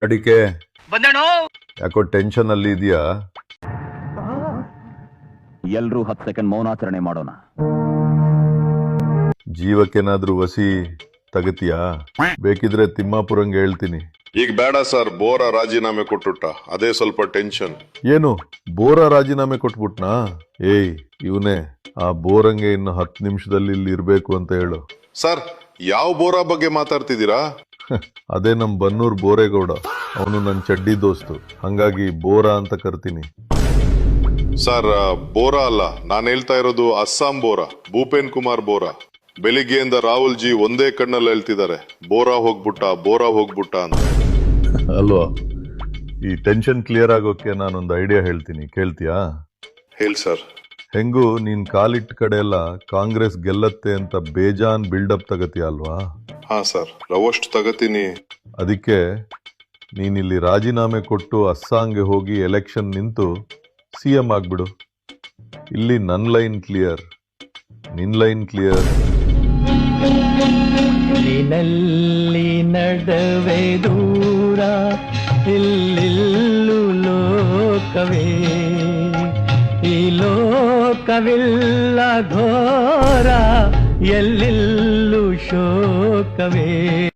ಅಡಿಕೆ ಯಾಕೋ ಟೆನ್ಷನ್ ಅಲ್ಲಿ ಇದೆಯಾ? ಎಲ್ರೂ 10 ಸೆಕೆಂಡ್ ಮೌನಾಚರಣೆ ಮಾಡೋಣ. ಜೀವಕ್ಕೇನಾದ್ರೂ ವಸಿ ತಗತಿಯಾ? ಬೇಕಿದ್ರೆ ತಿಮ್ಮಾಪುರಂಗೆ ಹೇಳ್ತೀನಿ. ಈಗ ಬೇಡ ಸರ್, ಬೋರ ರಾಜೀನಾಮೆ ಕೊಟ್ಟುಟ್ಟ, ಅದೇ ಸ್ವಲ್ಪ ಟೆನ್ಷನ್. ಏನು ಬೋರ ರಾಜೀನಾಮೆ ಕೊಟ್ಬಿಟ್ನಾ? ಏಯ್ ಇವನೇ ಆ ಬೋರಂಗೆ ಇನ್ನು 10 ನಿಮಿಷದಲ್ಲಿ ಇಲ್ಲಿ ಇರ್ಬೇಕು ಅಂತ ಹೇಳು. ಸರ್, ಯಾವ ಬೋರಾ ಬಗ್ಗೆ ಮಾತಾಡ್ತಿದ್ದೀರಾ? ಅದೇ ನಮ್ ಬನ್ನೂರ್ ಬೋರೇಗೌಡ, ಅವನು ನನ್ನ ಚಡ್ಡಿ ದೋಸ್ತು, ಹಂಗಾಗಿ ಬೋರಾ ಅಂತ ಕರ್ತೀನಿ. ಸರ್, ಬೋರಾ ಅಲ್ಲ, ನಾನು ಹೇಳ್ತಾ ಇರೋದು ಅಸ್ಸಾಂ ಬೋರಾ, ಭೂಪೇನ್ ಕುಮಾರ್ ಬೋರಾ. ಬೆಳಿಗ್ಗೆಯಿಂದ ರಾಹುಲ್ ಜಿ ಒಂದೇ ಕಣ್ಣಲ್ಲಿ ಹೇಳ್ತಿದ್ದಾರೆ, ಬೋರಾ ಹೋಗ್ಬಿಟ್ಟ ಅಂತ. ಅಲ್ವಾ? ಈ ಟೆನ್ಷನ್ ಕ್ಲಿಯರ್ ಆಗೋಕೆ ನಾನೊಂದು ಐಡಿಯಾ ಹೇಳ್ತೀನಿ, ಕೇಳ್ತೀಯಾ? ಹೇಳಿ ಸರ್. ಹೆಂಗು ನೀನ್ ಕಾಲಿಟ್ಟ ಕಡೆ ಎಲ್ಲ ಕಾಂಗ್ರೆಸ್ ಗೆಲ್ಲತ್ತೆ ಅಂತ ಬೇಜಾನ್ ಬಿಲ್ಡಪ್ ತಗತಿಯ ಅಲ್ವಾ? ಹಾ ಸರ್, ರವಷ್ಟು ತಗತೀನಿ. ಅದಕ್ಕೆ ನೀನಿಲ್ಲಿ ರಾಜೀನಾಮೆ ಕೊಟ್ಟು ಅಸ್ಸಾಂಗೆ ಹೋಗಿ ಎಲೆಕ್ಷನ್ ನಿಂತು CM ಆಗ್ಬಿಡು. ಇಲ್ಲಿ ನನ್ನ ಲೈನ್ ಕ್ಲಿಯರ್, ನಿನ್ ಲೈನ್ ಕ್ಲಿಯರ್. ನಿನ್ನಲ್ಲಿ ನಡುವೆ ದೂರ, ಇಲ್ಲಿಲ್ಲು ಲೋಕವೇ, ಈ ಲೋಕವಿಲ್ಲ ಘೋರ, ಎಲ್ಲಿಲ್ಲು ಶೋಕವೇ.